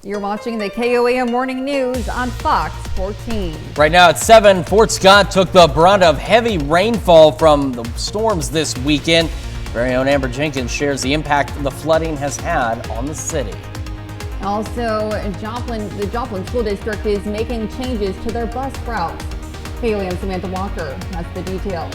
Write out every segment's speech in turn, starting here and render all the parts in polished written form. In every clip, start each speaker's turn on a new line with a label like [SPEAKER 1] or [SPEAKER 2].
[SPEAKER 1] You're watching the KOAM Morning News on Fox 14.
[SPEAKER 2] Right now at 7, Fort Scott took the brunt of heavy rainfall from the storms this weekend. Very own Amber Jenkins shares the impact the flooding has had on the city.
[SPEAKER 1] Also, the Joplin School District is making changes to their bus routes. KOAM Samantha Walker has the details.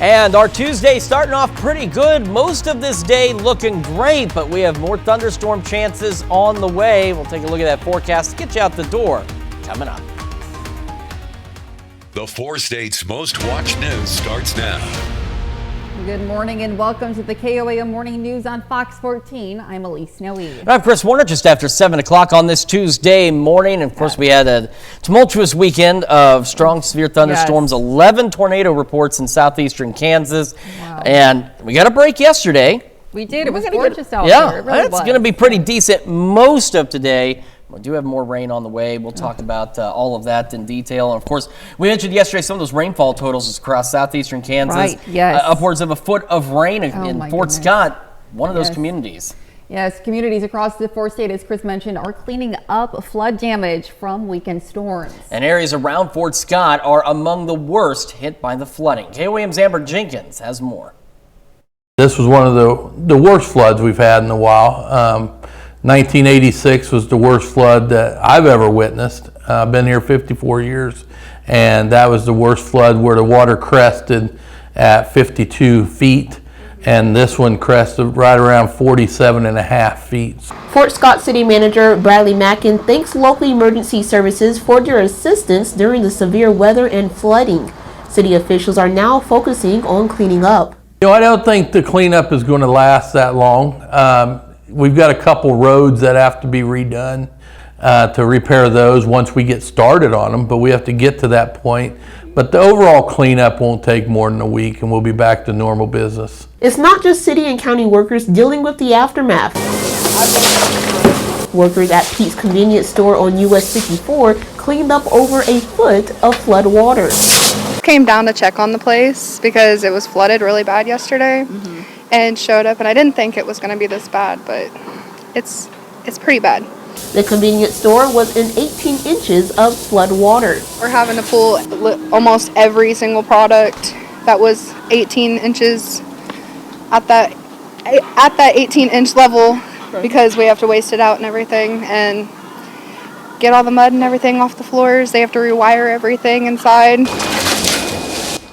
[SPEAKER 2] And our Tuesday starting off pretty good. Most of this day looking great, but we have more thunderstorm chances on the way. We'll take a look at that forecast to get you out the door coming up.
[SPEAKER 3] The 4 states' most watched news starts now.
[SPEAKER 1] Good morning and welcome to the KOAM Morning News on Fox 14. I'm Elise Snowy.
[SPEAKER 2] And I'm Chris Warner, just after 7 o'clock on this Tuesday morning. And of course, we had a tumultuous weekend of strong, severe thunderstorms, 11 tornado reports in southeastern Kansas.
[SPEAKER 1] Wow.
[SPEAKER 2] And we got a break yesterday.
[SPEAKER 1] We did. It was gorgeous out there.
[SPEAKER 2] Yeah,
[SPEAKER 1] it really
[SPEAKER 2] it's going to be pretty decent most of today. We do have more rain on the way. We'll talk about all of that in detail. And of course, we mentioned yesterday some of those rainfall totals across southeastern Kansas.
[SPEAKER 1] Right, yes.
[SPEAKER 2] Upwards of a foot of rain in Fort Scott, one of those
[SPEAKER 1] Yes.
[SPEAKER 2] communities.
[SPEAKER 1] Yes, communities across the 4 states, as Chris mentioned, are cleaning up flood damage from weekend storms.
[SPEAKER 2] And areas around Fort Scott are among the worst hit by the flooding. KOAM's Amber Jenkins has more.
[SPEAKER 4] This was one of the worst floods we've had in a while. 1986 was the worst flood that I've ever witnessed. I've been here 54 years, and that was the worst flood where the water crested at 52 feet, and this one crested right around 47 and a half feet.
[SPEAKER 5] Fort Scott City Manager Bradley Mackin thanks local emergency services for their assistance during the severe weather and flooding. City officials are now focusing on cleaning up.
[SPEAKER 4] You know, I don't think the cleanup is going to last that long. We've got a couple roads that have to be redone to repair those once we get started on them, but we have to get to that point. But the overall cleanup won't take more than a week, and we'll be back to normal business.
[SPEAKER 5] It's not just city and county workers dealing with the aftermath. Workers at Pete's convenience store on US 54 cleaned up over a foot of flood water.
[SPEAKER 6] Came down to check on the place because it was flooded really bad yesterday. And showed up, and I didn't think it was going to be this bad, but it's pretty bad.
[SPEAKER 5] The convenience store was in 18 inches of flood water.
[SPEAKER 6] We're having to pull almost every single product that was 18 inches at that 18-inch level because we have to waste it out and everything and get all the mud and everything off the floors. They have to rewire everything inside.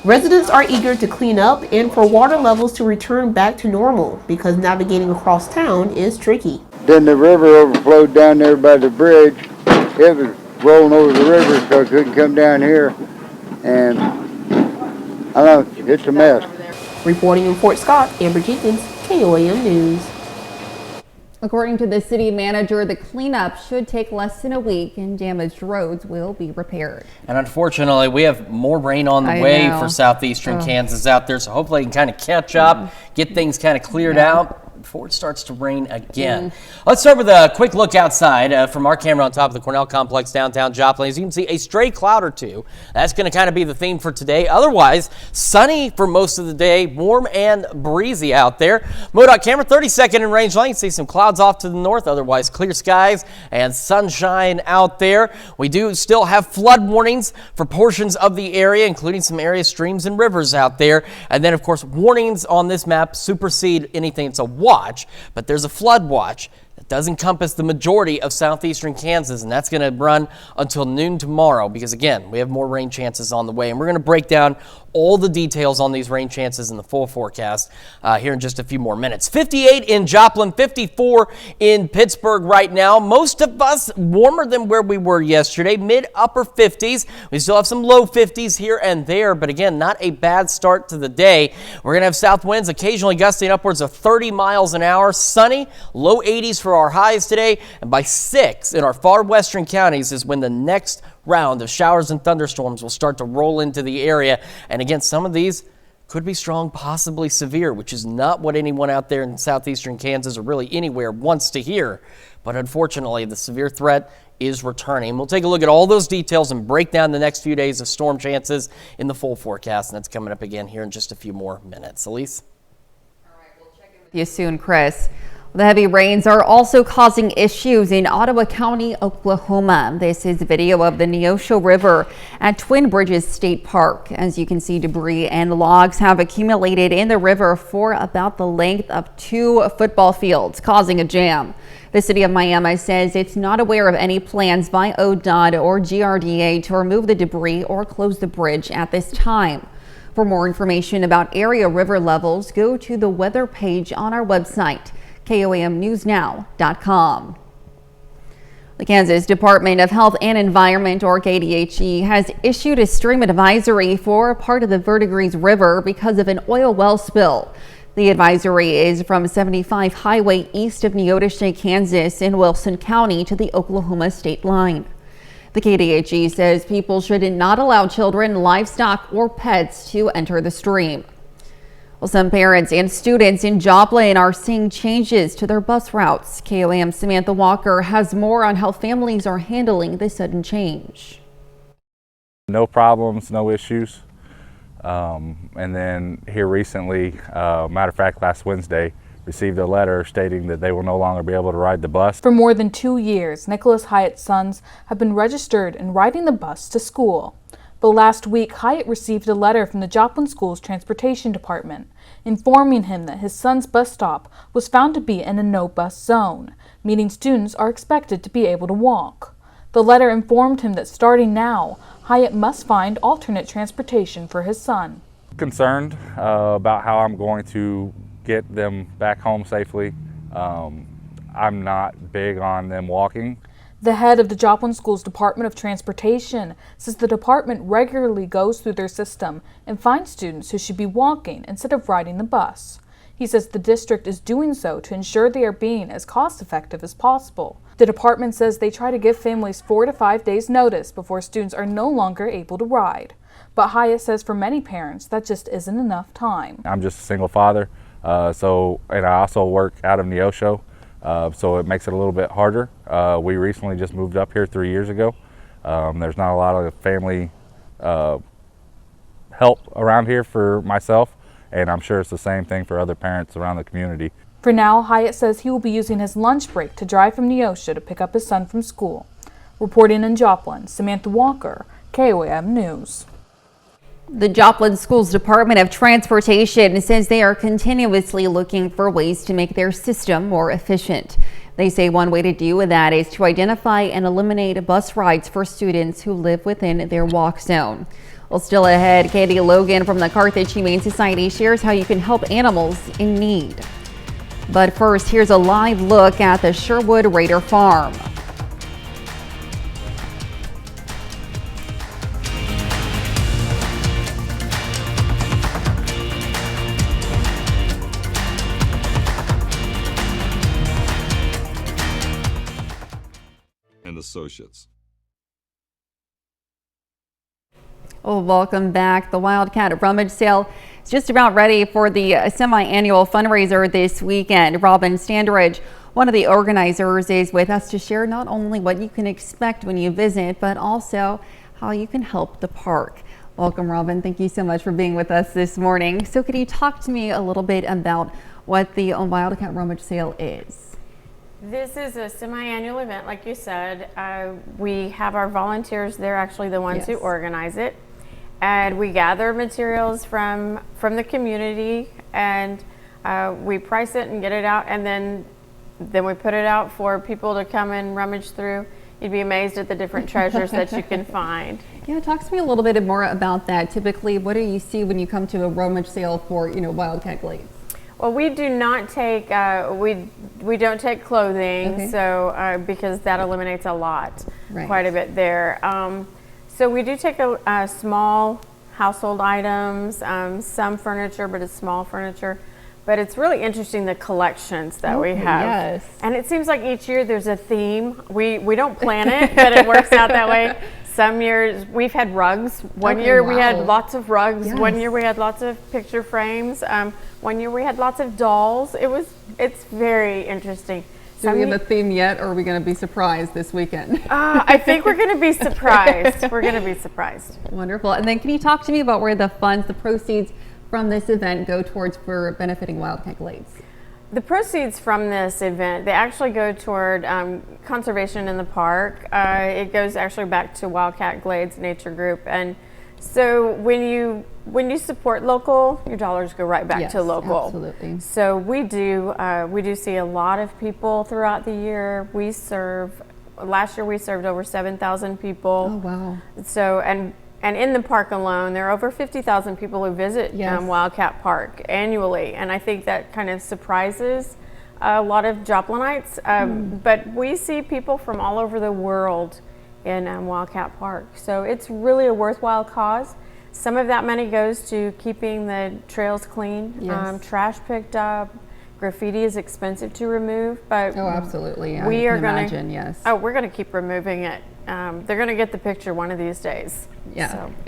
[SPEAKER 5] Residents are eager to clean up and for water levels to return back to normal because navigating across town is tricky.
[SPEAKER 7] Then the river overflowed down there by the bridge. It was rolling over the river so it couldn't come down here. And I don't know, it's a mess.
[SPEAKER 5] Reporting in Fort Scott, Amber Jenkins, KOAM News.
[SPEAKER 1] According to the city manager, the cleanup should take less than a week and damaged roads will be repaired.
[SPEAKER 2] And unfortunately, we have more rain on the way for southeastern Kansas out there, so hopefully you can kind of catch up, get things kind of cleared out before it starts to rain again. Let's start with a quick look outside from our camera on top of the Cornell Complex downtown Joplin. As you can see, a stray cloud or two. That's going to kind of be the theme for today. Otherwise, sunny for most of the day, warm and breezy out there. MoDOT camera, 32nd in range line. You see some clouds off to the north, otherwise clear skies and sunshine out there. We do still have flood warnings for portions of the area, including some areas, streams and rivers out there. And then, of course, warnings on this map supersede anything. It's a watch, but there's a flood watch that does encompass the majority of southeastern Kansas, and that's going to run until noon tomorrow because, again, we have more rain chances on the way. And we're going to break down all the details on these rain chances in the full forecast here in just a few more minutes. 58 in Joplin, 54 in Pittsburgh right now. Most of us warmer than where we were yesterday, mid-upper 50s. We still have some low 50s here and there, but again, not a bad start to the day. We're going to have south winds occasionally gusting upwards of 30 miles an hour. Sunny, low 80s for our highs today, and by 6 in our far western counties is when the next round of showers and thunderstorms will start to roll into the area. And again, some of these could be strong, possibly severe, which is not what anyone out there in southeastern Kansas or really anywhere wants to hear. But unfortunately, the severe threat is returning. We'll take a look at all those details and break down the next few days of storm chances in the full forecast. And that's coming up again here in just a few more minutes. Elise?
[SPEAKER 1] All right, we'll check in with you soon, Chris. The heavy rains are also causing issues in Ottawa County, Oklahoma. This is video of the Neosho River at Twin Bridges State Park. As you can see, debris and logs have accumulated in the river for about the length of 2 football fields, causing a jam. The city of Miami says it's not aware of any plans by ODOT or GRDA to remove the debris or close the bridge at this time. For more information about area river levels, go to the weather page on our website, KOAMnewsnow.com. The Kansas Department of Health and Environment, or KDHE, has issued a stream advisory for part of the Verdigris River because of an oil well spill. The advisory is from 75 Highway east of Neodesha, Kansas in Wilson County to the Oklahoma state line. The KDHE says people should not allow children, livestock, or pets to enter the stream. Well, some parents and students in Joplin are seeing changes to their bus routes. KOAM Samantha Walker has more on how families are handling this sudden change.
[SPEAKER 8] No problems, no issues. And then here recently, matter of fact, last Wednesday, received a letter stating that they will no longer be able to ride the bus.
[SPEAKER 9] For more than 2 years, Nicholas Hyatt's sons have been registered and riding the bus to school. But last week, Hyatt received a letter from the Joplin School's Transportation Department informing him that his son's bus stop was found to be in a no-bus zone, meaning students are expected to be able to walk. The letter informed him that starting now, Hyatt must find alternate transportation for his son.
[SPEAKER 8] Concerned about how I'm going to get them back home safely. I'm not big on them walking.
[SPEAKER 9] The head of the Joplin School's Department of Transportation says the department regularly goes through their system and finds students who should be walking instead of riding the bus. He says the district is doing so to ensure they are being as cost-effective as possible. The department says they try to give families 4 to 5 days notice before students are no longer able to ride. But Hyatt says for many parents that just isn't enough time.
[SPEAKER 8] I'm just a single father, and I also work out of Neosho. So it makes it a little bit harder. We recently just moved up here 3 years ago. There's not a lot of family help around here for myself, and I'm sure it's the same thing for other parents around the community.
[SPEAKER 9] For now, Hyatt says he will be using his lunch break to drive from Neosho to pick up his son from school. Reporting in Joplin, Samantha Walker, KOAM News.
[SPEAKER 1] The Joplin Schools Department of Transportation says they are continuously looking for ways to make their system more efficient. They say one way to do that is to identify and eliminate bus rides for students who live within their walk zone. Well, still ahead, Katie Logan from the Carthage Humane Society shares how you can help animals in need. But first, here's a live look at the Sherwood Raider Farm.
[SPEAKER 10] Associates.
[SPEAKER 1] Oh, welcome back. The Wildcat Rummage Sale is just about ready for the semi-annual fundraiser this weekend. Robin Standridge, one of the organizers, is with us to share not only what you can expect when you visit, but also how you can help the park. Welcome, Robin. Thank you so much for being with us this morning. So could you talk to me a little bit about what the Wildcat Rummage Sale is?
[SPEAKER 11] This is a semi-annual event, like you said. We have our volunteers. They're actually the ones who organize it. And we gather materials from the community, and we price it and get it out, and then we put it out for people to come and rummage through. You'd be amazed at the different treasures that you can find.
[SPEAKER 1] Yeah, talk to me a little bit more about that. Typically, what do you see when you come to a rummage sale for, Wildcat Glades?
[SPEAKER 11] Well, we do not take we don't take clothing, so because that eliminates a lot, quite a bit there. So we do take a small household items, some furniture, but it's small furniture. But it's really interesting the collections that we have.
[SPEAKER 1] Yes.
[SPEAKER 11] And it seems like each year there's a theme. We don't plan it, but it works out that way. Some years we've had rugs. One year we had lots of rugs. Yes. One year we had lots of picture frames. One year we had lots of dolls. It's very interesting.
[SPEAKER 1] Do we have a theme yet, or are we going to be surprised this weekend?
[SPEAKER 11] I think we're going to be surprised. We're going to be surprised.
[SPEAKER 1] Wonderful. And then can you talk to me about where the funds, the proceeds from this event go towards for benefiting Wildcat Glades?
[SPEAKER 11] The proceeds from this event, they actually go toward conservation in the park. It goes actually back to Wildcat Glades Nature Group, and so when you support local, your dollars go right back to local.
[SPEAKER 1] Absolutely.
[SPEAKER 11] So we do see a lot of people throughout the year. Last year we served over 7,000 people.
[SPEAKER 1] Oh wow!
[SPEAKER 11] So and in the park alone, there are over 50,000 people who visit Wildcat Park annually, and I think that kind of surprises a lot of Joplinites. But we see people from all over the world in Wildcat Park, so it's really a worthwhile cause. Some of that money goes to keeping the trails clean, trash picked up. Graffiti is expensive to remove, but
[SPEAKER 1] absolutely.
[SPEAKER 11] We are going
[SPEAKER 1] to.
[SPEAKER 11] we're going to keep removing it. They're going to get the picture one of these days.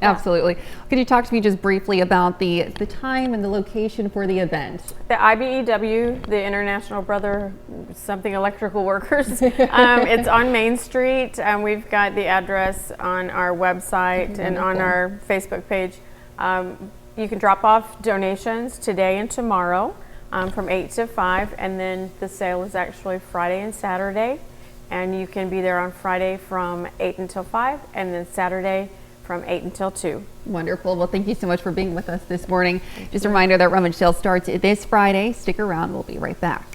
[SPEAKER 1] Absolutely. Could you talk to me just briefly about the time and the location for the event?
[SPEAKER 11] The IBEW, the International Brother something Electrical Workers. It's on Main Street. We've got the address on our website and on our Facebook page. You can drop off donations today and tomorrow from 8 to 5, and then the sale is actually Friday and Saturday. And you can be there on Friday from 8 until 5, and then Saturday from 8 until 2.
[SPEAKER 1] Wonderful. Well, thank you so much for being with us this morning. Just a reminder that rummage sale starts this Friday. Stick around. We'll be right back.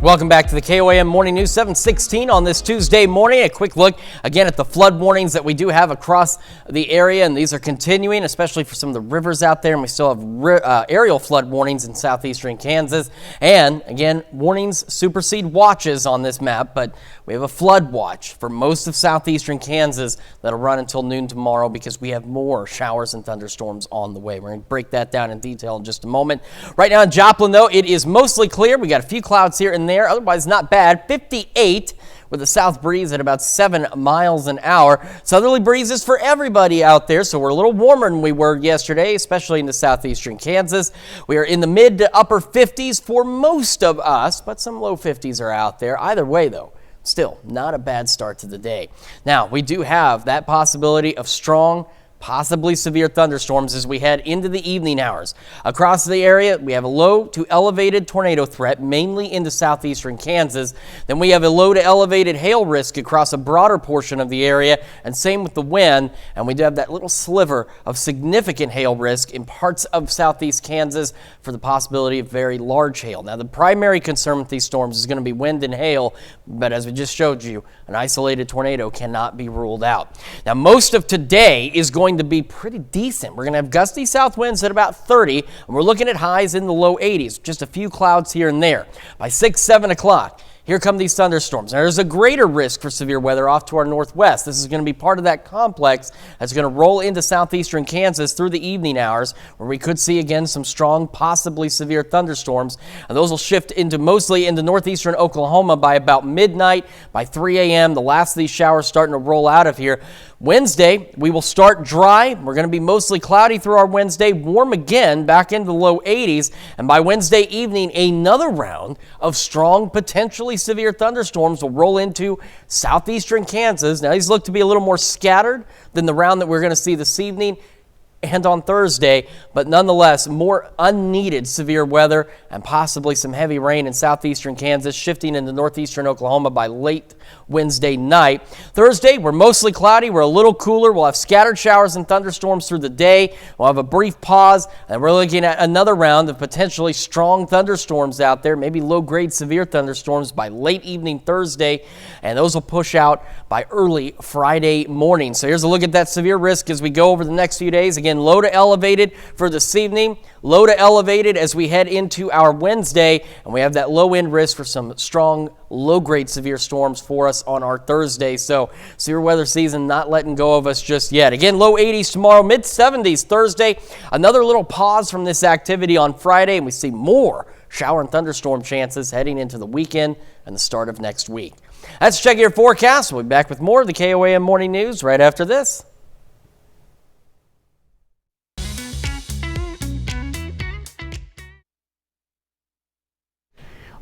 [SPEAKER 2] Welcome back to the KOAM Morning News 716 on this Tuesday morning. A quick look again at the flood warnings that we do have across the area, and these are continuing, especially for some of the rivers out there. And we still have aerial flood warnings in southeastern Kansas. And again, warnings supersede watches on this map, but we have a flood watch for most of southeastern Kansas that'll run until noon tomorrow because we have more showers and thunderstorms on the way. We're going to break that down in detail in just a moment. Right now in Joplin, though, it is mostly clear. We got a few clouds here and there. Otherwise not bad. 58 with a south breeze at about 7 miles an hour. Southerly breezes for everybody out there, so we're a little warmer than we were yesterday, especially into southeastern Kansas. We are in the mid to upper 50s for most of us, but some low 50s are out there. Either way, though, still not a bad start to the day. Now, we do have that possibility of strong, possibly severe thunderstorms as we head into the evening hours. Across the area, we have a low to elevated tornado threat, mainly into southeastern Kansas. Then we have a low to elevated hail risk across a broader portion of the area, and same with the wind. And we do have that little sliver of significant hail risk in parts of southeast Kansas for the possibility of very large hail. Now, the primary concern with these storms is going to be wind and hail, but as we just showed you, an isolated tornado cannot be ruled out. Now, most of today is going to be pretty decent. We're going to have gusty south winds at about 30, and we're looking at highs in the low 80s, just a few clouds here and there. By 6, 7 o'clock, here come these thunderstorms. Now, there's a greater risk for severe weather off to our northwest. This is going to be part of that complex that's going to roll into southeastern Kansas through the evening hours, where we could see again some strong, possibly severe thunderstorms. And those will shift into mostly into northeastern Oklahoma by about midnight. By 3 a.m., the last of these showers starting to roll out of here. Wednesday, we will start dry. We're going to be mostly cloudy through our Wednesday, warm again back into the low 80s. And by Wednesday evening, another round of strong, potentially severe thunderstorms will roll into southeastern Kansas. Now, these look to be a little more scattered than the round that we're going to see this evening and on Thursday, but nonetheless, more unneeded severe weather and possibly some heavy rain in southeastern Kansas, shifting into northeastern Oklahoma by late Wednesday night. Thursday, we're mostly cloudy. We're a little cooler. We'll have scattered showers and thunderstorms through the day. We'll have a brief pause, and we're looking at another round of potentially strong thunderstorms out there, maybe low-grade severe thunderstorms by late evening Thursday, and those will push out by early Friday morning. So here's a look at that severe risk as we go over the next few days. Again, low to elevated for this evening, low to elevated as we head into our Wednesday, and we have that low end risk for some strong low-grade severe storms for us on our Thursday. So severe weather season not letting go of us just yet. Again, low 80s tomorrow, mid 70s Thursday. Another little pause from this activity on Friday, and we see more shower and thunderstorm chances heading into the weekend and the start of next week. Let's check your forecast. We'll be back with more of the KOAM Morning News right after this.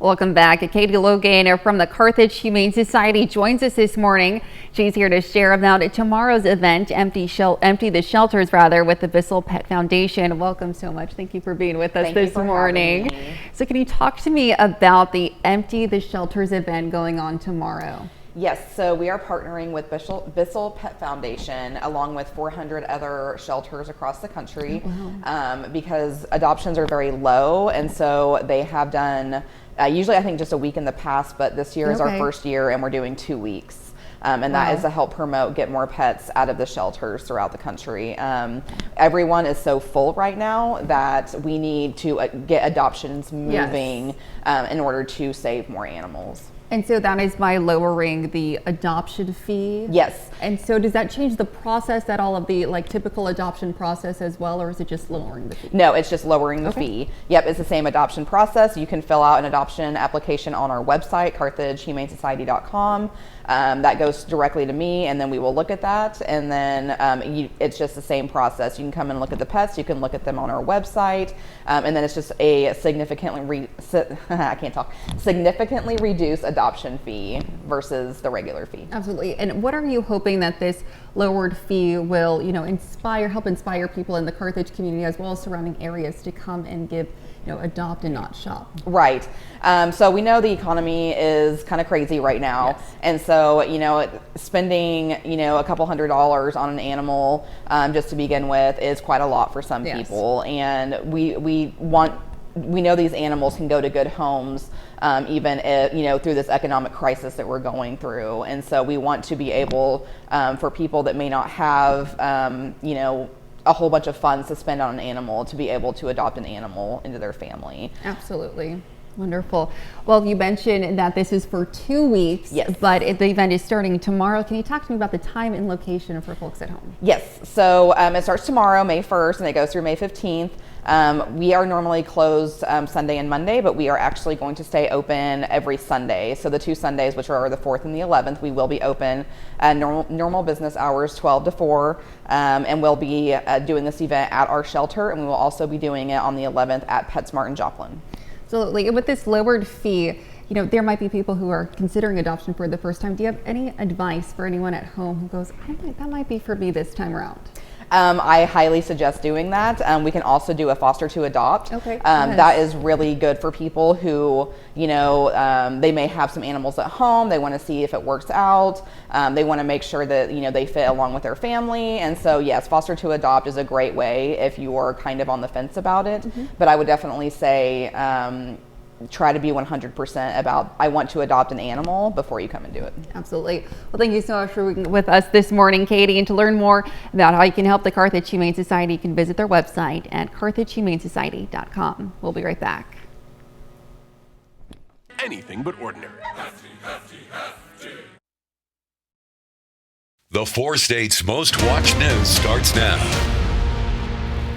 [SPEAKER 1] Welcome back. Katie Logan from the Carthage Humane Society joins us this morning. She's here to share about tomorrow's event, Empty the Shelters, with the Bissell Pet Foundation. Welcome so much. Thank you for being with us this morning. So can you talk to me about the Empty the Shelters event going on tomorrow?
[SPEAKER 10] Yes, so we are partnering with Bissell Pet Foundation along with 400 other shelters across the country because adoptions are very low, and so they have done usually I think just a week in the past, but this year is our first year and we're doing 2 weeks. And that is to help promote, get more pets out of the shelters throughout the country. Everyone is so full right now that we need to get adoptions moving in order to save more animals.
[SPEAKER 1] And so that is by lowering the adoption fee?
[SPEAKER 10] Yes.
[SPEAKER 1] And so does that change the process, that all of the typical adoption process as well, or is it just lowering the fee?
[SPEAKER 10] No, it's just lowering the fee. Yep, it's the same adoption process. You can fill out an adoption application on our website, carthagehumanesociety.com. That goes directly to me, and then we will look at that, and then it's just the same process. You can come and look at the pets, you can look at them on our website, and then it's just a significantly reduced adoption fee versus the regular fee.
[SPEAKER 1] Absolutely. And what are you hoping that this lowered fee will, help inspire people in the Carthage community as well as surrounding areas to come and give, adopt and not shop?
[SPEAKER 10] Right. So we know the economy is kind of crazy right now. And so, spending, a couple $100s on an animal just to begin with is quite a lot for some people. And we know these animals can go to good homes even if, through this economic crisis that we're going through. And so we want to be able for people that may not have, a whole bunch of funds to spend on an animal to be able to adopt an animal into their family.
[SPEAKER 1] Absolutely. Wonderful. Well, you mentioned that this is for 2 weeks, but the event is starting tomorrow. Can you talk to me about the time and location for folks at home?
[SPEAKER 10] Yes. So it starts tomorrow, May 1st, and it goes through May 15th. We are normally closed Sunday and Monday, but we are actually going to stay open every Sunday. So the 2 Sundays, which are the 4th and the 11th, we will be open normal business hours, 12 to 4, and we'll be doing this event at our shelter, and we will also be doing it on the 11th at PetSmart in Joplin.
[SPEAKER 1] Absolutely. With this lowered fee, there might be people who are considering adoption for the first time. Do you have any advice for anyone at home who goes, that might be for me this time around?
[SPEAKER 10] I highly suggest doing that. We can also do a foster to adopt. That is really good for people who, they may have some animals at home. They want to see if it works out. They want to make sure that, they fit along with their family. And so, yes, foster to adopt is a great way if you are kind of on the fence about it. But I would definitely say, try to be 100% about I want to adopt an animal before you come and do it.
[SPEAKER 1] Absolutely. Well, thank you so much for being with us this morning, Katie. And to learn more about how you can help the Carthage Humane Society, you can visit their website at carthagehumanesociety.com. We'll be right back.
[SPEAKER 3] Anything but ordinary. The 4 states' most watched news starts now.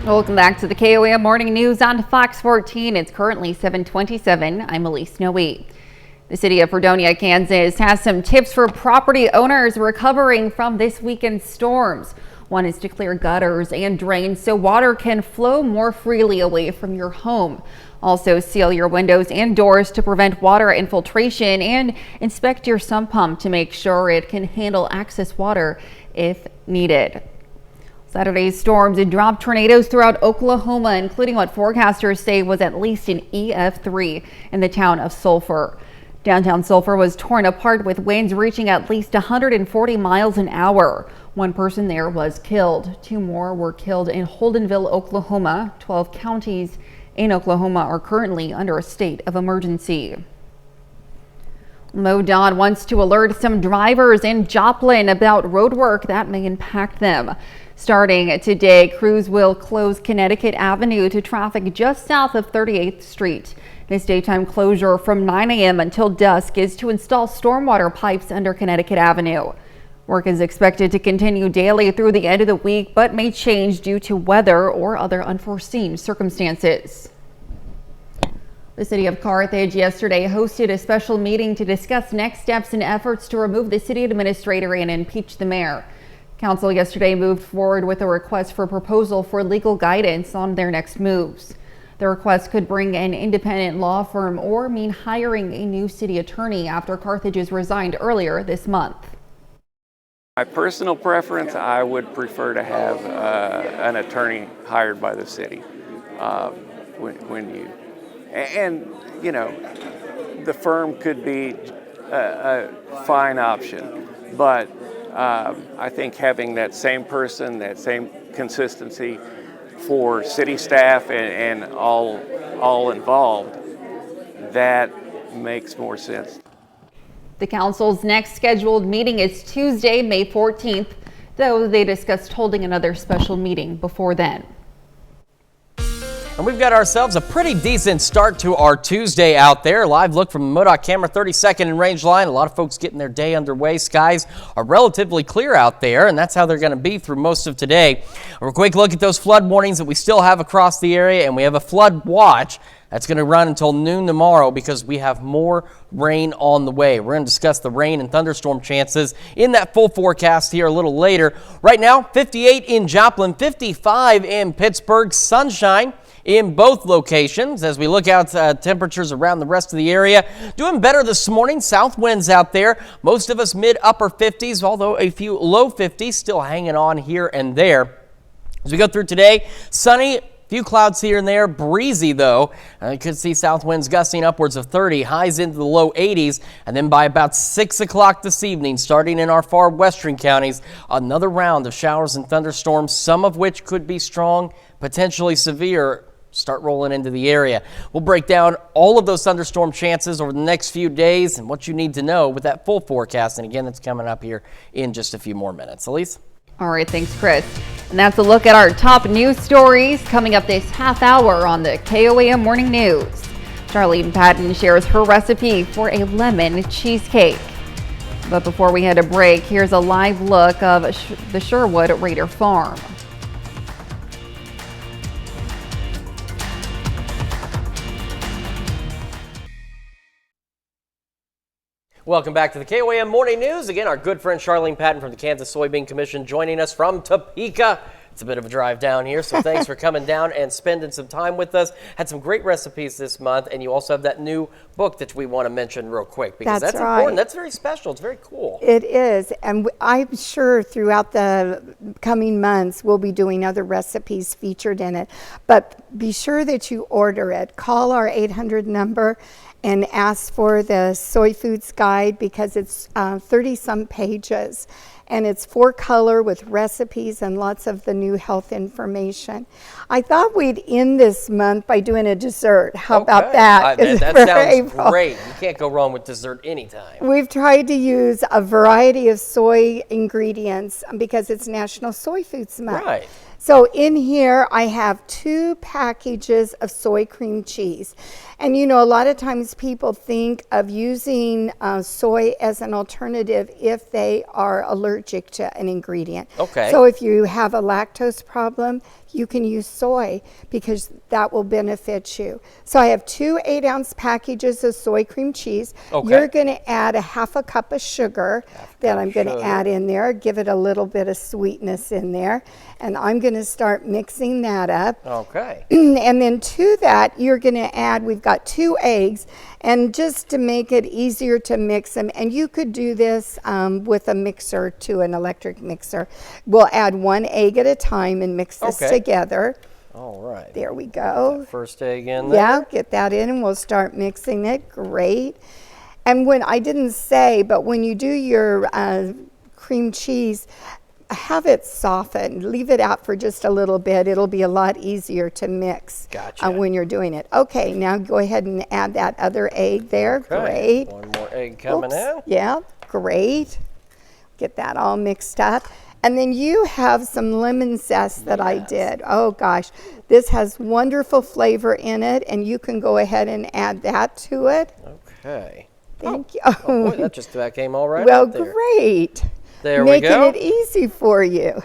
[SPEAKER 1] Welcome back to the KOAM Morning News on Fox 14. It's currently 7:27. I'm Elise Noe. The city of Fredonia, Kansas has some tips for property owners recovering from this weekend's storms. One is to clear gutters and drains so water can flow more freely away from your home. Also, seal your windows and doors to prevent water infiltration and inspect your sump pump to make sure it can handle excess water if needed. Saturday's storms and dropped tornadoes throughout Oklahoma, including what forecasters say was at least an EF3 in the town of Sulphur. Downtown Sulphur was torn apart with winds reaching at least 140 miles an hour. One person there was killed. 2 more were killed in Holdenville, Oklahoma. 12 counties in Oklahoma are currently under a state of emergency. MoDOT wants to alert some drivers in Joplin about road work that may impact them. Starting today, crews will close Connecticut Avenue to traffic just south of 38th Street. This daytime closure from 9 a.m. until dusk is to install stormwater pipes under Connecticut Avenue. Work is expected to continue daily through the end of the week, but may change due to weather or other unforeseen circumstances. The city of Carthage yesterday hosted a special meeting to discuss next steps and efforts to remove the city administrator and impeach the mayor. Council yesterday moved forward with a request for proposal for legal guidance on their next moves. The The request could bring an independent law firm or mean hiring a new city attorney after Carthage's resigned earlier this month.
[SPEAKER 12] My personal preference, I would prefer to have an attorney hired by the city. You know, the firm could be a fine option, but I think having that same person, that same consistency for city staff and all involved, that makes more sense.
[SPEAKER 1] The council's next scheduled meeting is Tuesday, May 14th, though they discussed holding another special meeting before then.
[SPEAKER 2] And we've got ourselves a pretty decent start to our Tuesday out there. Live look from the MoDOT camera, 32nd and Range Line. A lot of folks getting their day underway. Skies are relatively clear out there, and that's how they're going to be through most of today. A quick look at those flood warnings that we still have across the area, and we have a flood watch that's going to run until noon tomorrow because we have more rain on the way. We're going to discuss the rain and thunderstorm chances in that full forecast here a little later. Right now, 58 in Joplin, 55 in Pittsburgh, sunshine in both locations. As we look out temperatures around the rest of the area, doing better this morning. South winds out there, most of us mid upper 50s, although a few low 50s still hanging on here and there. As we go through today, sunny, few clouds here and there, breezy though. You could see south winds gusting upwards of 30, highs into the low 80s, and then by about 6 o'clock this evening, starting in our far western counties, another round of showers and thunderstorms, some of which could be strong, potentially severe, start rolling into the area. We'll break down all of those thunderstorm chances over the next few days and what you need to know with that full forecast. And again, that's coming up here in just a few more minutes. Elise?
[SPEAKER 1] All right, thanks, Chris. And that's a look at our top news stories coming up this half hour on the KOAM Morning News. Charlene Patton shares her recipe for a lemon cheesecake. But before we head to break, here's a live look of the Sherwood Raider Farm.
[SPEAKER 2] Welcome back to the KOAM Morning News. Again, our good friend Charlene Patton from the Kansas Soybean Commission joining us from Topeka. It's a bit of a drive down here, so thanks for coming down and spending some time with us. Had some great recipes this month, and you also have that new book that we want to mention real quick because that's
[SPEAKER 13] right.
[SPEAKER 2] Important. That's very special. It's very cool.
[SPEAKER 13] It is, and I'm sure throughout the coming months we'll be doing other recipes featured in it. But be sure that you order it. Call our 800 number and ask for the Soy Foods Guide because it's 30-some pages. And it's 4-color with recipes and lots of the new health information. I thought we'd end this month by doing a dessert. How about that?
[SPEAKER 2] That sounds great. You can't go wrong with dessert anytime.
[SPEAKER 13] We've tried to use a variety of soy ingredients because it's National Soy Foods Month.
[SPEAKER 2] Right.
[SPEAKER 13] So in here I have 2 packages of soy cream cheese. And you know, a lot of times people think of using soy as an alternative if they are allergic to an ingredient.
[SPEAKER 2] Okay.
[SPEAKER 13] So if you have a lactose problem, you can use soy because that will benefit you. So I have 2 8-ounce packages of soy cream cheese.
[SPEAKER 2] Okay.
[SPEAKER 13] You're going to add a half a cup of sugar that I'm going to add in there, give it a little bit of sweetness in there. And I'm going to start mixing that up.
[SPEAKER 2] Okay.
[SPEAKER 13] And then to that, you're going to add, we've got 2 eggs. And just to make it easier to mix them, and you could do this with a mixer to an electric mixer. We'll add 1 egg at a time and mix this together.
[SPEAKER 2] All right.
[SPEAKER 13] There we go.
[SPEAKER 2] First egg in there.
[SPEAKER 13] Yeah, get that in and we'll start mixing it. Great. And when I didn't say, but when you do your cream cheese, have it softened. Leave it out for just a little bit. It'll be a lot easier to mix when you're doing it. Okay, now go ahead and add that other egg there.
[SPEAKER 2] Okay.
[SPEAKER 13] Great.
[SPEAKER 2] 1 more egg coming in.
[SPEAKER 13] Yeah, great. Get that all mixed up. And then you have some lemon zest that I did. Oh gosh, this has wonderful flavor in it, and you can go ahead and add that to it.
[SPEAKER 2] Okay.
[SPEAKER 13] Thank you.
[SPEAKER 2] Oh boy, that just about came all right
[SPEAKER 13] well,
[SPEAKER 2] out there.
[SPEAKER 13] Great.
[SPEAKER 2] There we go.
[SPEAKER 13] Making it easy for you.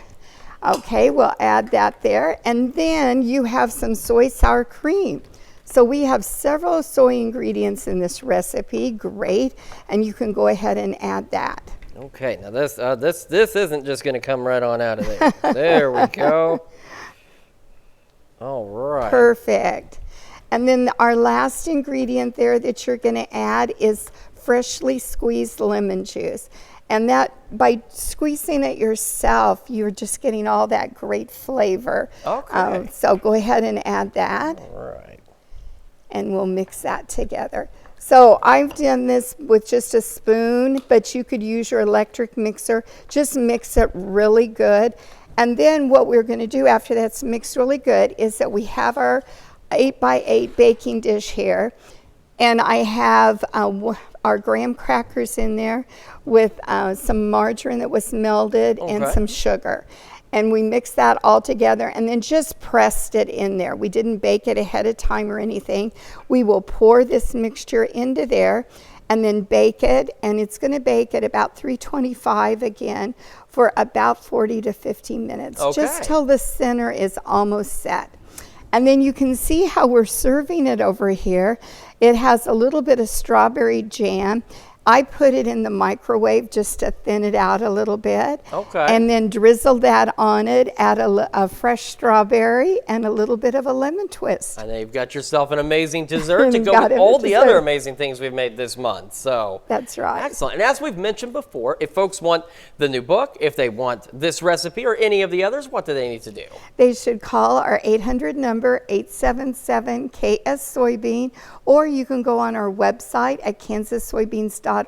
[SPEAKER 13] Okay, we'll add that there. And then you have some soy sour cream. So we have several soy ingredients in this recipe. Great. And you can go ahead and add that.
[SPEAKER 2] Okay, now this isn't just going to come right on out of there. There we go. All right.
[SPEAKER 13] Perfect. And then our last ingredient there that you're going to add is freshly squeezed lemon juice. And that, by squeezing it yourself, you're just getting all that great flavor.
[SPEAKER 2] Okay.
[SPEAKER 13] So go ahead and add that.
[SPEAKER 2] All right.
[SPEAKER 13] And we'll mix that together. So I've done this with just a spoon, but you could use your electric mixer. Just mix it really good. And then what we're going to do after that's mixed really good is that we have our 8x8 baking dish here. And I have our graham crackers in there with some margarine that was melted and some sugar. And we mixed that all together and then just pressed it in there. We didn't bake it ahead of time or anything. We will pour this mixture into there and then bake it. And it's going to bake at about 325 again for about 40 to 50 minutes. Just till the center is almost set. And then you can see how we're serving it over here. It has a little bit of strawberry jam. I put it in the microwave just to thin it out a little bit. And then drizzle that on it, add a fresh strawberry and a little bit of a lemon twist.
[SPEAKER 2] And then you've got yourself an amazing dessert to go with all the other amazing things we've made this month. So
[SPEAKER 13] that's right.
[SPEAKER 2] Excellent. And as we've mentioned before, if folks want the new book, if they want this recipe or any of the others, what do they need to do?
[SPEAKER 13] They should call our 800 number, 877-KS Soybean, or you can go on our website at kansassoybeans.org.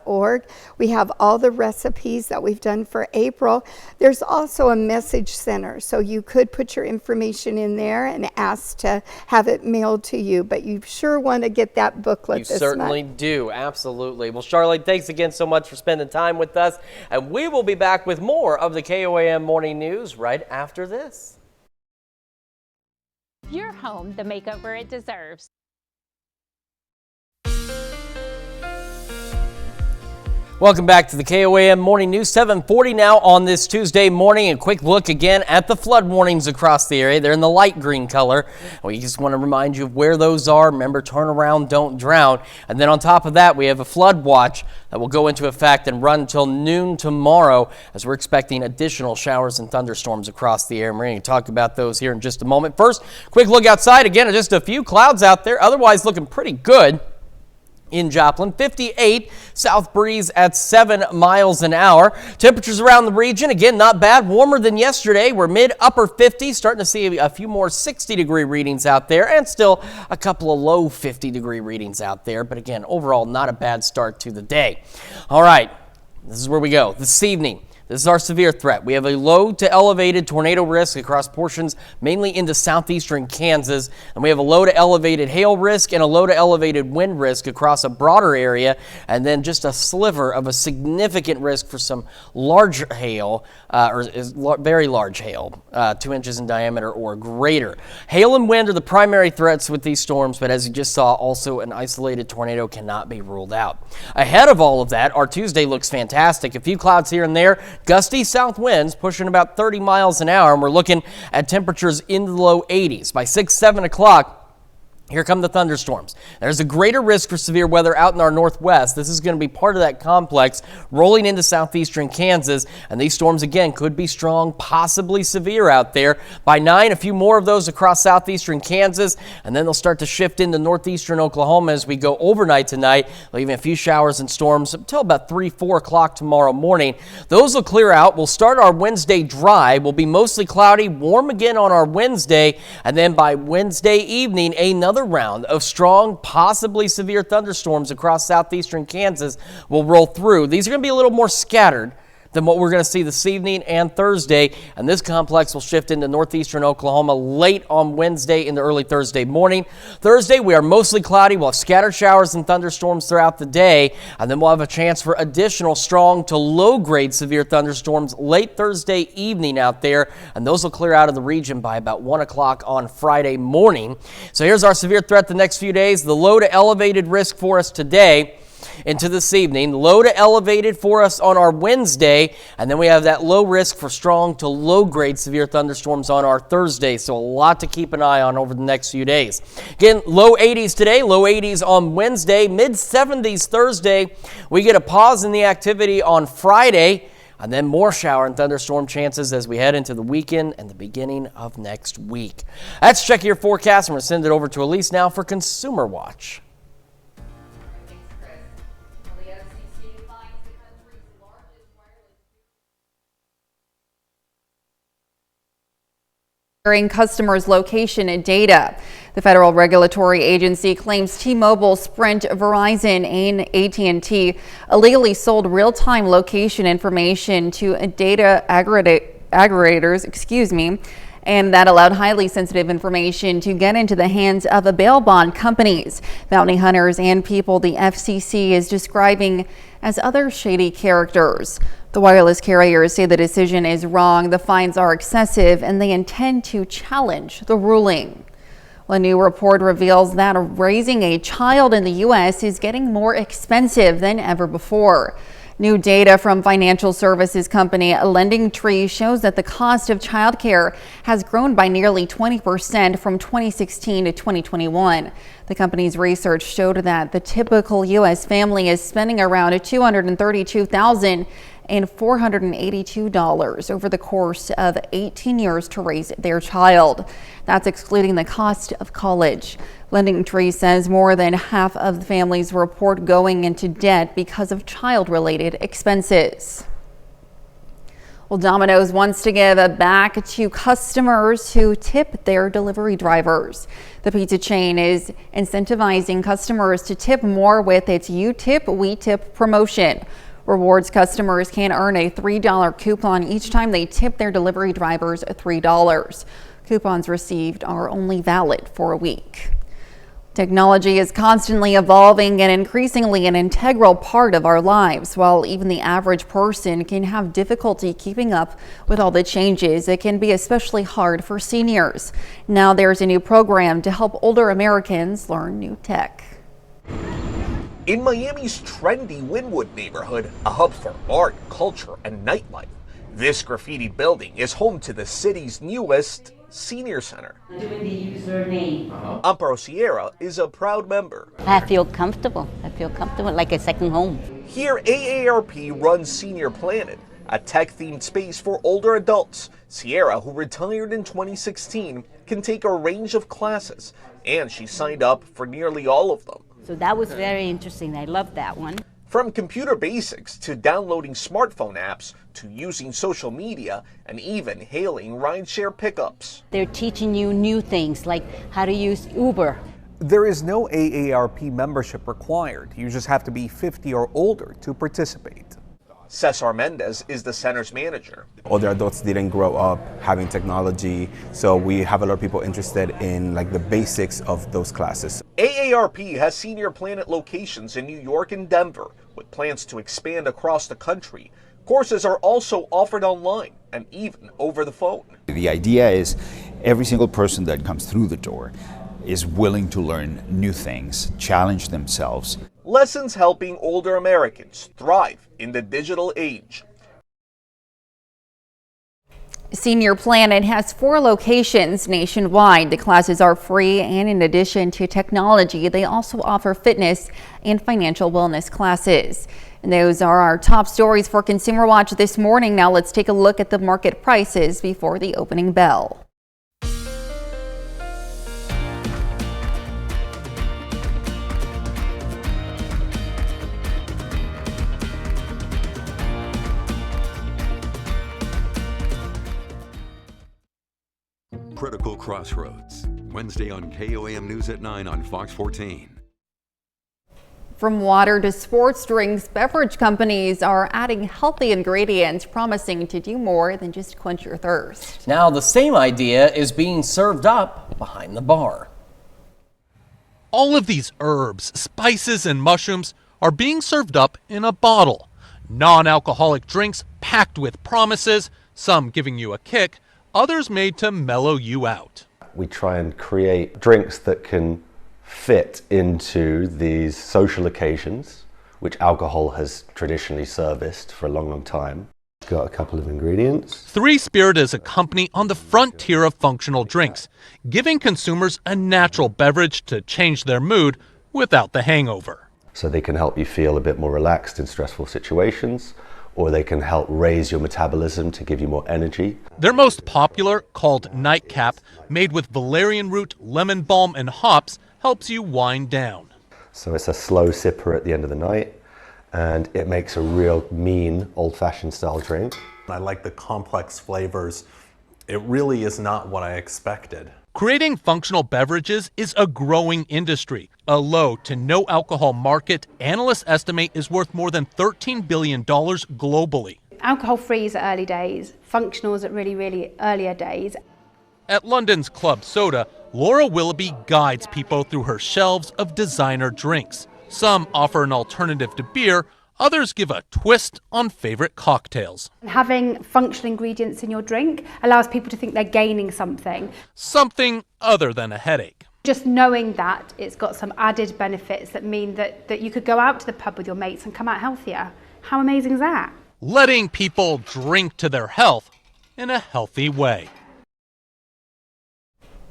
[SPEAKER 13] We have all the recipes that we've done for April. There's also a message center, so you could put your information in there and ask to have it mailed to you, but you sure want to get that booklet this month.
[SPEAKER 2] You certainly do, absolutely. Well, Charlotte, thanks again so much for spending time with us, and we will be back with more of the KOAM Morning News right after this.
[SPEAKER 14] Your home, the makeover it deserves.
[SPEAKER 2] Welcome back to the KOAM Morning News, 7:40 now on this Tuesday morning. A quick look again at the flood warnings across the area. They're in the light green color. We just want to remind you of where those are. Remember, turn around, don't drown. And then on top of that, we have a flood watch that will go into effect and run until noon tomorrow, as we're expecting additional showers and thunderstorms across the area. We're going to talk about those here in just a moment. First, quick look outside. Again, just a few clouds out there, otherwise looking pretty good. In Joplin, 58, south breeze at 7 miles an hour. Temperatures around the region, again, not bad, warmer than yesterday. We're mid-upper 50s, starting to see a few more 60-degree readings out there, and still a couple of low 50-degree readings out there. But again, overall, not a bad start to the day. All right, this is where we go this evening. This is our severe threat. We have a low to elevated tornado risk across portions mainly into southeastern Kansas. And we have a low to elevated hail risk and a low to elevated wind risk across a broader area. And then just a sliver of a significant risk for some large hail, very large hail, 2 inches in diameter or greater. Hail and wind are the primary threats with these storms, but as you just saw, also an isolated tornado cannot be ruled out. Ahead of all of that, our Tuesday looks fantastic. A few clouds here and there. Gusty south winds pushing about 30 miles an hour, and we're looking at temperatures in the low 80s. By 6, 7 o'clock, here come the thunderstorms. There's a greater risk for severe weather out in our northwest. This is going to be part of that complex rolling into southeastern Kansas. And these storms, again, could be strong, possibly severe out there. By 9, a few more of those across southeastern Kansas. And then they'll start to shift into northeastern Oklahoma as we go overnight tonight, leaving a few showers and storms until about 3, 4 o'clock tomorrow morning. Those will clear out. We'll start our Wednesday dry. We'll be mostly cloudy, warm again on our Wednesday. And then by Wednesday evening, another round of strong, possibly severe thunderstorms across southeastern Kansas will roll through. These are going to be a little more scattered than what we're going to see this evening and Thursday, and this complex will shift into northeastern Oklahoma late on Wednesday into early Thursday morning. Thursday, we are mostly cloudy. We'll have scattered showers and thunderstorms throughout the day, and then we'll have a chance for additional strong to low-grade severe thunderstorms late Thursday evening out there, and those will clear out of the region by about 1 o'clock on Friday morning. So here's our severe threat the next few days. The low to elevated risk for us today into this evening, low to elevated for us on our Wednesday, and then we have that low risk for strong to low grade severe thunderstorms on our Thursday. So a lot to keep an eye on over the next few days. Again, low 80s today, low 80s on Wednesday, mid 70s Thursday. We get a pause in the activity on Friday. And then more shower and thunderstorm chances as we head into the weekend and the beginning of next week. Let's check your forecast. I'm going to send it over to Elise now for Consumer Watch.
[SPEAKER 1] Customers' location and data. The federal regulatory agency claims T-Mobile, Sprint, Verizon, and AT&T illegally sold real-time location information to data aggregators, and that allowed highly sensitive information to get into the hands of bail bond companies, bounty hunters, and people the FCC is describing as other shady characters. The wireless carriers say the decision is wrong, the fines are excessive, and they intend to challenge the ruling. A new report reveals that raising a child in the U.S. is getting more expensive than ever before. New data from financial services company LendingTree shows that the cost of childcare has grown by nearly 20% from 2016 to 2021. The company's research showed that the typical U.S. family is spending around $232,482 over the course of 18 years to raise their child. That's excluding the cost of college. LendingTree says more than half of the families report going into debt because of child-related expenses. Well, Domino's wants to give back to customers who tip their delivery drivers. The pizza chain is incentivizing customers to tip more with its You Tip, We Tip promotion. Rewards customers can earn a $3 coupon each time they tip their delivery drivers $3. Coupons received are only valid for a week. Technology is constantly evolving and increasingly an integral part of our lives. While even the average person can have difficulty keeping up with all the changes, it can be especially hard for seniors. Now there's a new program to help older Americans learn new tech.
[SPEAKER 15] In Miami's trendy Wynwood neighborhood, a hub for art, culture, and nightlife, this graffiti building is home to the city's newest senior center.
[SPEAKER 16] Doing the username.
[SPEAKER 15] Amparo Sierra is a proud member.
[SPEAKER 16] I feel comfortable, like a second home.
[SPEAKER 15] Here, AARP runs Senior Planet, a tech-themed space for older adults. Sierra, who retired in 2016, can take a range of classes, and she signed up for nearly all of them.
[SPEAKER 16] So that was very interesting. I loved that one.
[SPEAKER 15] From computer basics to downloading smartphone apps to using social media and even hailing rideshare pickups.
[SPEAKER 16] They're teaching you new things like how to use Uber.
[SPEAKER 17] There is no AARP membership required. You just have to be 50 or older to participate.
[SPEAKER 15] Cesar Mendez is the center's manager.
[SPEAKER 18] Older adults didn't grow up having technology, so we have a lot of people interested in the basics of those classes.
[SPEAKER 15] AARP has Senior Planet locations in New York and Denver, with plans to expand across the country. Courses are also offered online and even over the phone.
[SPEAKER 19] The idea is every single person that comes through the door is willing to learn new things, challenge themselves.
[SPEAKER 15] Lessons helping older Americans thrive in the digital age.
[SPEAKER 1] Senior Planet has 4 locations nationwide. The classes are free, and in addition to technology, they also offer fitness and financial wellness classes. And those are our top stories for Consumer Watch this morning. Now let's take a look at the market prices before the opening bell.
[SPEAKER 3] Critical Crossroads, Wednesday on KOAM News at 9 on Fox 14.
[SPEAKER 1] From water to sports drinks, beverage companies are adding healthy ingredients, promising to do more than just quench your thirst.
[SPEAKER 2] Now the same idea is being served up behind the bar.
[SPEAKER 20] All of these herbs, spices, and mushrooms are being served up in a bottle. Non-alcoholic drinks packed with promises, some giving you a kick, others made to mellow you out.
[SPEAKER 21] We try and create drinks that can fit into these social occasions, which alcohol has traditionally serviced for a long, long time. Got a couple of ingredients.
[SPEAKER 20] 3 Spirit is a company on the frontier of functional drinks, giving consumers a natural beverage to change their mood without the hangover.
[SPEAKER 21] So they can help you feel a bit more relaxed in stressful situations, or they can help raise your metabolism to give you more energy.
[SPEAKER 20] Their most popular, called Nightcap, made with valerian root, lemon balm, and hops, helps you wind down.
[SPEAKER 21] So it's a slow sipper at the end of the night, and it makes a real mean old-fashioned style drink.
[SPEAKER 4] I like the complex flavors. It really is not what I expected.
[SPEAKER 20] Creating functional beverages is a growing industry. A low to no alcohol market, analysts estimate, is worth more than $13 billion globally.
[SPEAKER 22] Alcohol-free is at early days, functional is at really earlier days.
[SPEAKER 20] At London's Club Soda, Laura Willoughby guides people through her shelves of designer drinks. Some offer an alternative to beer, others give a twist on favorite cocktails.
[SPEAKER 22] Having functional ingredients in your drink allows people to think they're gaining something.
[SPEAKER 20] Something other than a headache.
[SPEAKER 22] Just knowing that it's got some added benefits that mean that you could go out to the pub with your mates and come out healthier. How amazing is that?
[SPEAKER 20] Letting people drink to their health in a healthy way.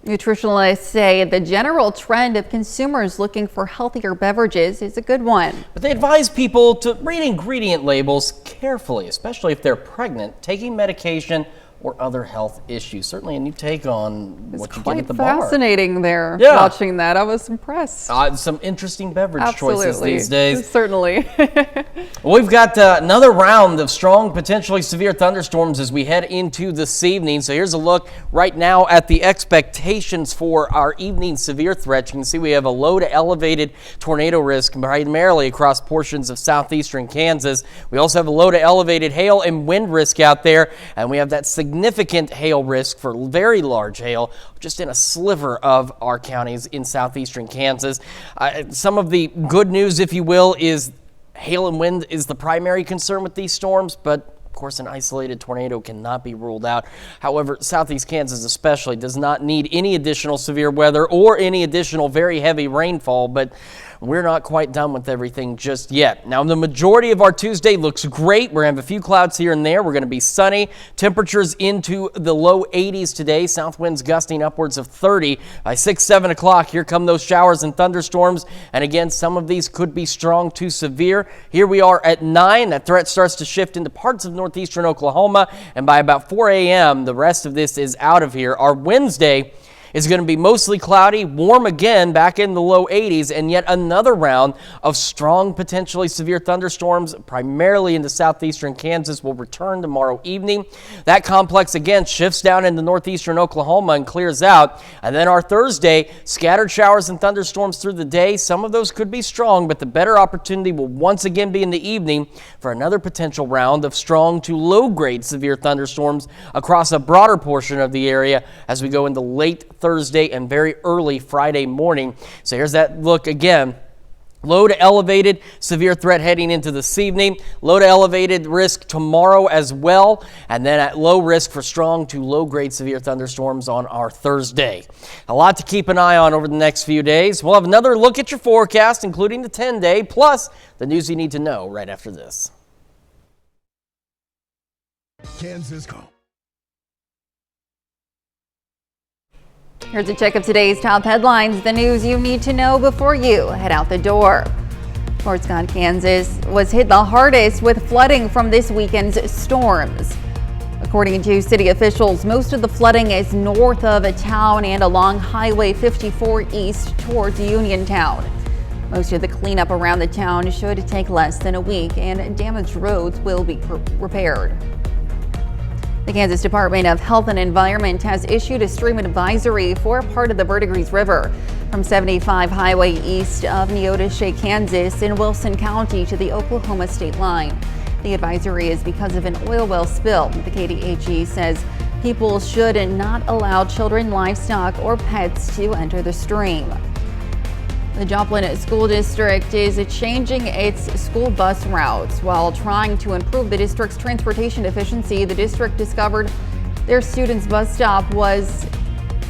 [SPEAKER 1] Nutritionalists say the general trend of consumers looking for healthier beverages is a good one.
[SPEAKER 2] But they advise people to read ingredient labels carefully, especially if they're pregnant, taking medication, or other health issues. Certainly a new take on what you get at the bar.
[SPEAKER 1] Fascinating there.
[SPEAKER 2] Yeah.
[SPEAKER 1] Watching that, I was impressed.
[SPEAKER 2] Some interesting beverage choices these days.
[SPEAKER 1] Certainly.
[SPEAKER 2] We've got another round of strong, potentially severe thunderstorms as we head into this evening. So here's a look right now at the expectations for our evening severe threats. You can see we have a low to elevated tornado risk primarily across portions of southeastern Kansas. We also have a low to elevated hail and wind risk out there, and we have that significant hail risk for very large hail just in a sliver of our counties in southeastern Kansas. Some of the good news, if you will, is hail and wind is the primary concern with these storms, but of course, an isolated tornado cannot be ruled out. However, southeast Kansas especially does not need any additional severe weather or any additional very heavy rainfall, but we're not quite done with everything just yet. Now, the majority of our Tuesday looks great. We're going to have a few clouds here and there. We're going to be sunny. Temperatures into the low 80s today. South winds gusting upwards of 30. By 6, 7 o'clock, here come those showers and thunderstorms. And again, some of these could be strong to severe. Here we are at 9. That threat starts to shift into parts of northeastern Oklahoma. And by about 4 a.m., the rest of this is out of here. Our Wednesday is going to be mostly cloudy, warm again, back in the low 80s, and yet another round of strong, potentially severe thunderstorms, primarily into southeastern Kansas, will return tomorrow evening. That complex again shifts down into northeastern Oklahoma and clears out. And then our Thursday, scattered showers and thunderstorms through the day. Some of those could be strong, but the better opportunity will once again be in the evening for another potential round of strong to low-grade severe thunderstorms across a broader portion of the area as we go into late Thursday and very early Friday morning. So here's that look again. Low to elevated severe threat heading into this evening. Low to elevated risk tomorrow as well. And then at low risk for strong to low grade severe thunderstorms on our Thursday. A lot to keep an eye on over the next few days. We'll have another look at your forecast, including the 10-day, plus the news you need to know right after this.
[SPEAKER 23] Kansas Go.
[SPEAKER 1] Here's a check of today's top headlines, the news you need to know before you head out the door. Fort Scott, Kansas was hit the hardest with flooding from this weekend's storms. According to city officials, most of the flooding is north of a town and along Highway 54 east towards Uniontown. Most of the cleanup around the town should take less than a week, and damaged roads will be repaired. The Kansas Department of Health and Environment has issued a stream advisory for part of the Verdigris River from 75 Highway east of Neodesha, Kansas in Wilson County to the Oklahoma state line. The advisory is because of an oil well spill. The KDHE says people should not allow children, livestock, or pets to enter the stream. The Joplin School District is changing its school bus routes. While trying to improve the district's transportation efficiency, the district discovered their students' bus stop was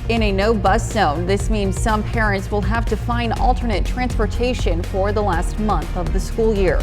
[SPEAKER 1] in a no bus zone. This means some parents will have to find alternate transportation for the last month of the school year.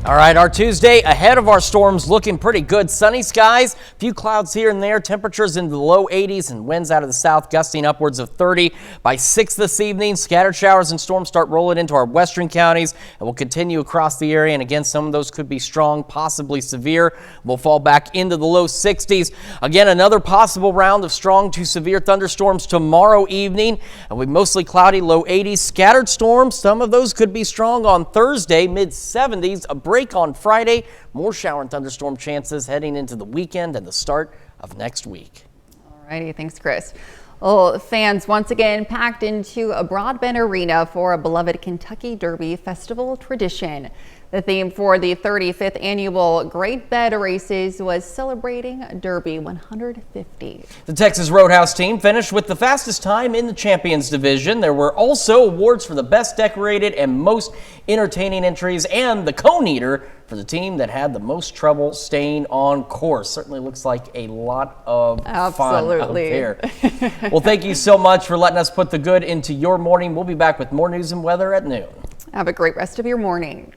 [SPEAKER 2] All right, our Tuesday ahead of our storms looking pretty good. Sunny skies, a few clouds here and there, temperatures in the low 80s and winds out of the south gusting upwards of 30. By 6 this evening, scattered showers and storms start rolling into our western counties and will continue across the area. And again, some of those could be strong, possibly severe. We'll fall back into the low 60s. Again, another possible round of strong to severe thunderstorms tomorrow evening. It'll be mostly cloudy, low 80s. Scattered storms, some of those could be strong on Thursday, mid 70s. A break on Friday. More shower and thunderstorm chances heading into the weekend and the start of next week.
[SPEAKER 1] All righty, thanks, Chris. Well, fans once again packed into a Broadbent Arena for a beloved Kentucky Derby Festival tradition. The theme for the 35th annual Great Bed Races was celebrating Derby 150.
[SPEAKER 2] The Texas Roadhouse team finished with the fastest time in the Champions Division. There were also awards for the best decorated and most entertaining entries, and the Cone Eater for the team that had the most trouble staying on course. Certainly looks like a lot of fun out there. Well, thank you so much for letting us put the good into your morning. We'll be back with more news and weather at noon.
[SPEAKER 1] Have a great rest of your morning.